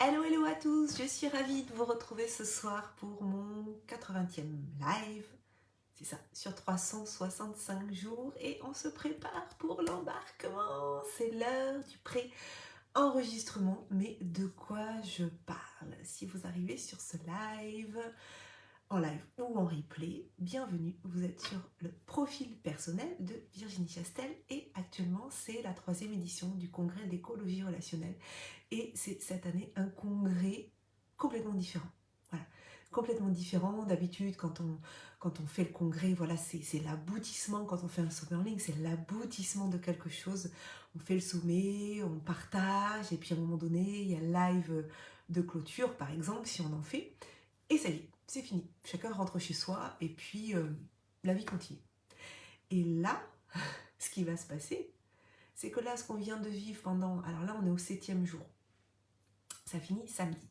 Hello, hello à tous, je suis ravie de vous retrouver ce soir pour mon 80e live. C'est ça, sur 365 jours et on se prépare pour l'embarquement. C'est l'heure du pré-enregistrement, mais de quoi je parle? Si vous arrivez sur ce live, en live ou en replay, bienvenue, vous êtes sur le profil personnel de Virginie Chastel et actuellement c'est la 3e édition du congrès d'écologie relationnelle et c'est cette année un congrès complètement différent. Voilà, complètement différent. D'habitude, quand on fait le congrès, voilà, c'est l'aboutissement. Quand on fait un sommet en ligne, c'est l'aboutissement de quelque chose. On fait le sommet, on partage, et puis à un moment donné, il y a le live de clôture, par exemple, si on en fait. Et ça y est, c'est fini. Chacun rentre chez soi, et puis la vie continue. Et là, ce qui va se passer, c'est que là, ce qu'on vient de vivre pendant... Alors là, on est au 7e jour. Ça finit samedi.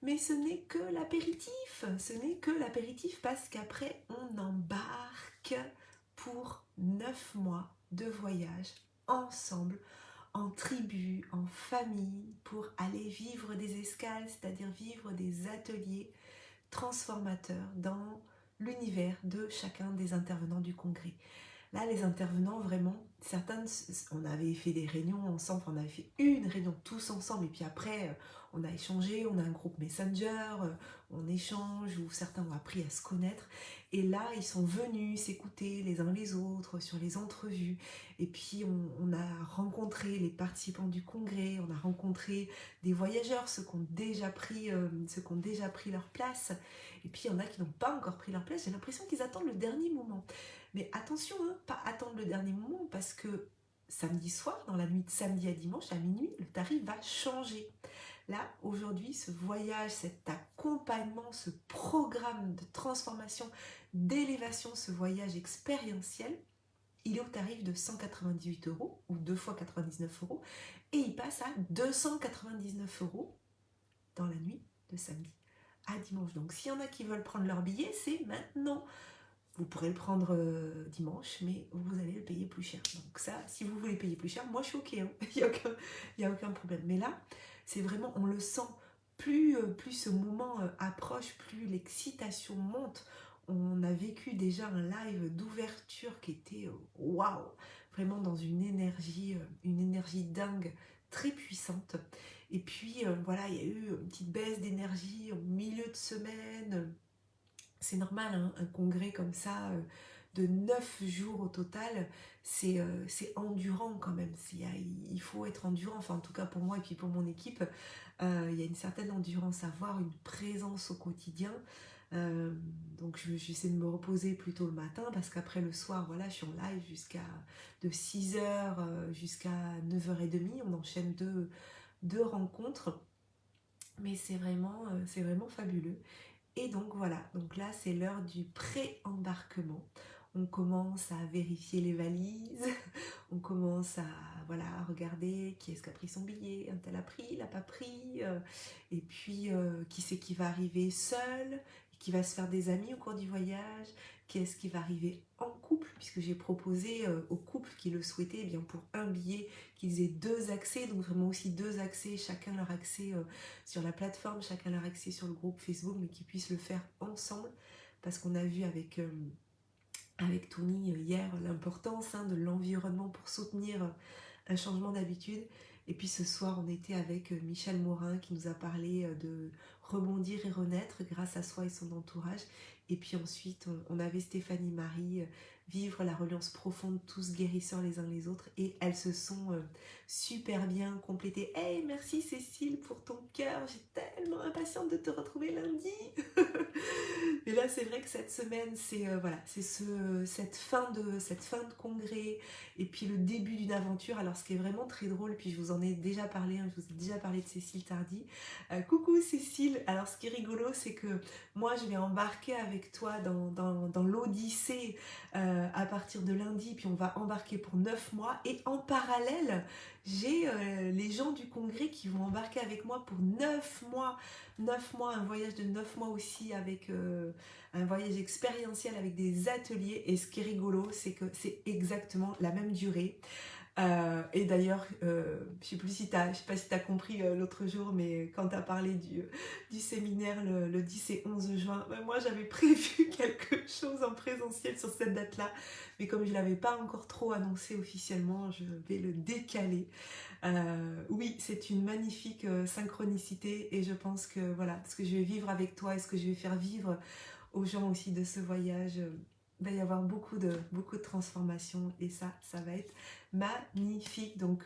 Mais ce n'est que l'apéritif parce qu'après on embarque pour 9 mois de voyage ensemble, en tribu, en famille, pour aller vivre des escales, c'est-à-dire vivre des ateliers transformateurs dans l'univers de chacun des intervenants du congrès. Là, les intervenants, vraiment, certains, on avait fait des réunions ensemble, on avait fait une réunion tous ensemble, et puis après, on a échangé, on a un groupe Messenger, on échange, où certains ont appris à se connaître, et là, ils sont venus s'écouter les uns les autres sur les entrevues, et puis on a rencontré les participants du congrès, on a rencontré des voyageurs, ceux qui ont déjà pris leur place, et puis il y en a qui n'ont pas encore pris leur place, j'ai l'impression qu'ils attendent le dernier moment. Mais attention, hein, pas attendre le dernier moment parce que samedi soir, dans la nuit de samedi à dimanche, à minuit, le tarif va changer. Là, aujourd'hui, ce voyage, cet accompagnement, ce programme de transformation, d'élévation, ce voyage expérientiel, il est au tarif de 198 € ou 2 fois 99 € et il passe à 299 € dans la nuit de samedi à dimanche. Donc, s'il y en a qui veulent prendre leur billet, c'est maintenant. Vous pourrez le prendre dimanche, mais vous allez le payer plus cher. Donc ça, si vous voulez payer plus cher, moi je suis ok, hein. Il n'y a aucun problème. Mais là, c'est vraiment, on le sent, plus ce moment approche, plus l'excitation monte. On a vécu déjà un live d'ouverture qui était waouh, vraiment dans une énergie dingue, très puissante. Et puis voilà, il y a eu une petite baisse d'énergie au milieu de semaine. C'est normal, hein, un congrès comme ça, de 9 jours au total, c'est endurant quand même. Il faut être endurant, enfin en tout cas pour moi et puis pour mon équipe, il y a une certaine endurance à avoir, une présence au quotidien. Euh, donc j'essaie de me reposer plutôt le matin parce qu'après le soir, voilà, je suis en live de 6h jusqu'à 9h30. On enchaîne deux rencontres, mais c'est vraiment fabuleux. Et donc voilà, donc là c'est l'heure du pré-embarquement. On commence à vérifier les valises, on commence à voilà, regarder qui est-ce qui a pris son billet, un tel a pris, il n'a pas pris, et puis qui c'est qui va arriver seul, qui va se faire des amis au cours du voyage, qui est-ce qui va arriver en couple, puisque j'ai proposé aux couples qui le souhaitaient, eh bien pour un billet qu'ils aient 2 accès, donc vraiment aussi 2 accès, chacun leur accès sur la plateforme, chacun leur accès sur le groupe Facebook, mais qu'ils puissent le faire ensemble, parce qu'on a vu avec Tony hier l'importance de l'environnement pour soutenir un changement d'habitude. Et puis ce soir, on était avec Michel Morin qui nous a parlé de rebondir et renaître grâce à soi et son entourage. Et puis ensuite, on avait Stéphanie Marie, vivre la reliance profonde, tous guérisseurs les uns les autres. Et elles se sont super bien complétées. Hey, merci Cécile pour ton cœur. J'ai tellement impatiente de te retrouver lundi. Mais là, c'est vrai que cette semaine, c'est voilà, c'est cette fin de congrès et puis le début d'une aventure. Alors, ce qui est vraiment très drôle, puis je vous en ai déjà parlé, hein, je vous ai déjà parlé de Cécile Tardy. Coucou Cécile. Alors, ce qui est rigolo, c'est que moi, je vais embarquer avec toi dans l'Odyssée à partir de lundi, puis on va embarquer pour 9 mois. Et en parallèle, j'ai les gens du congrès qui vont embarquer avec moi pour 9 mois. 9 mois, un voyage de 9 mois aussi avec un voyage expérientiel avec des ateliers. Et ce qui est rigolo, c'est que c'est exactement la même durée. Et d'ailleurs, je sais plus si je sais pas si tu as compris l'autre jour, mais quand tu as parlé du séminaire le 10 et 11 juin, ben moi j'avais prévu quelque chose en présentiel sur cette date-là, mais comme je ne l'avais pas encore trop annoncé officiellement, je vais le décaler. Oui, c'est une magnifique synchronicité et je pense que voilà, ce que je vais vivre avec toi et ce que je vais faire vivre aux gens aussi de ce voyage, il va y avoir beaucoup de transformations et ça va être magnifique. Donc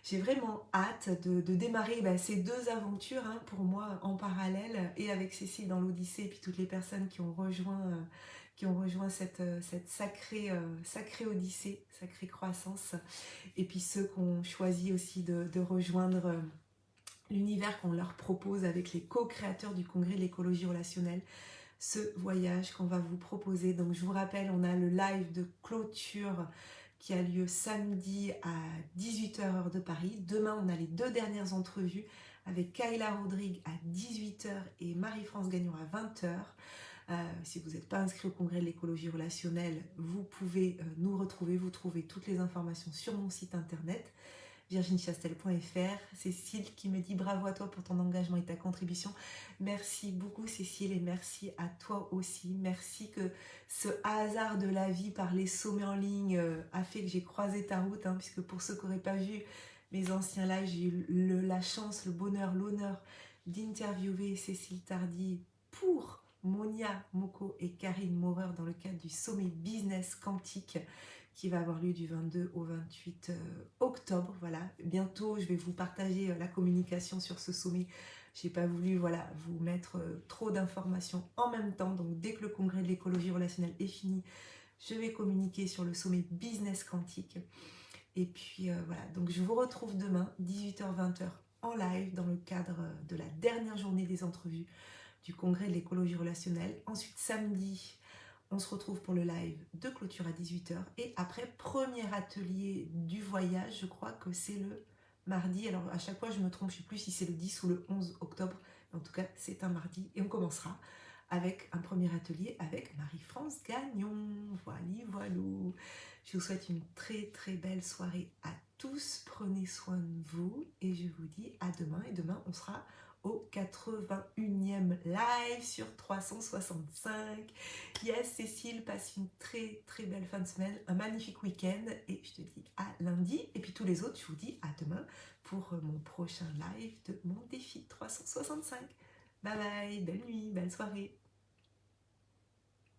j'ai vraiment hâte de démarrer ces deux aventures hein, pour moi en parallèle et avec Cécile dans l'Odyssée et puis toutes les personnes qui ont rejoint cette sacrée Odyssée, sacrée croissance et puis ceux qui ont choisi aussi de rejoindre l'univers qu'on leur propose avec les co-créateurs du congrès de l'écologie relationnelle, ce voyage qu'on va vous proposer. Donc je vous rappelle, on a le live de clôture qui a lieu samedi à 18h heure de Paris. Demain, on a les deux dernières entrevues avec Kayla Rodrigue à 18h et Marie-France Gagnon à 20h. Si vous n'êtes pas inscrit au congrès de l'écologie relationnelle, vous pouvez nous retrouver. Vous trouvez toutes les informations sur mon site internet virginiechastel.fr. Cécile qui me dit bravo à toi pour ton engagement et ta contribution. Merci beaucoup Cécile et merci à toi aussi. Merci que ce hasard de la vie par les sommets en ligne a fait que j'ai croisé ta route, hein, puisque pour ceux qui n'auraient pas vu mes anciens lives, j'ai eu la chance, le bonheur, l'honneur d'interviewer Cécile Tardy pour Monia Moko et Karine Maurer dans le cadre du sommet business quantique qui va avoir lieu du 22 au 28 octobre. Voilà, bientôt je vais vous partager la communication sur ce sommet. J'ai pas voulu voilà, vous mettre trop d'informations en même temps. Donc dès que le congrès de l'écologie relationnelle est fini, je vais communiquer sur le sommet business quantique. Et puis voilà, donc je vous retrouve demain 18h-20h en live dans le cadre de la dernière journée des entrevues du congrès de l'écologie relationnelle. Ensuite samedi, on se retrouve pour le live de clôture à 18h. Et après, premier atelier du voyage, je crois que c'est le mardi. Alors à chaque fois, je me trompe, je ne sais plus si c'est le 10 ou le 11 octobre. En tout cas, c'est un mardi. Et on commencera avec un premier atelier avec Marie-France Gagnon. Voilà, voilou. Je vous souhaite une très très belle soirée à tous. Prenez soin de vous et je vous dis à demain. Et demain, on sera au 81e live sur 365. Yes, Cécile, passe une très très belle fin de semaine, un magnifique week-end et je te dis à lundi. Et puis tous les autres, je vous dis à demain pour mon prochain live de mon défi 365. Bye bye, belle nuit, belle soirée.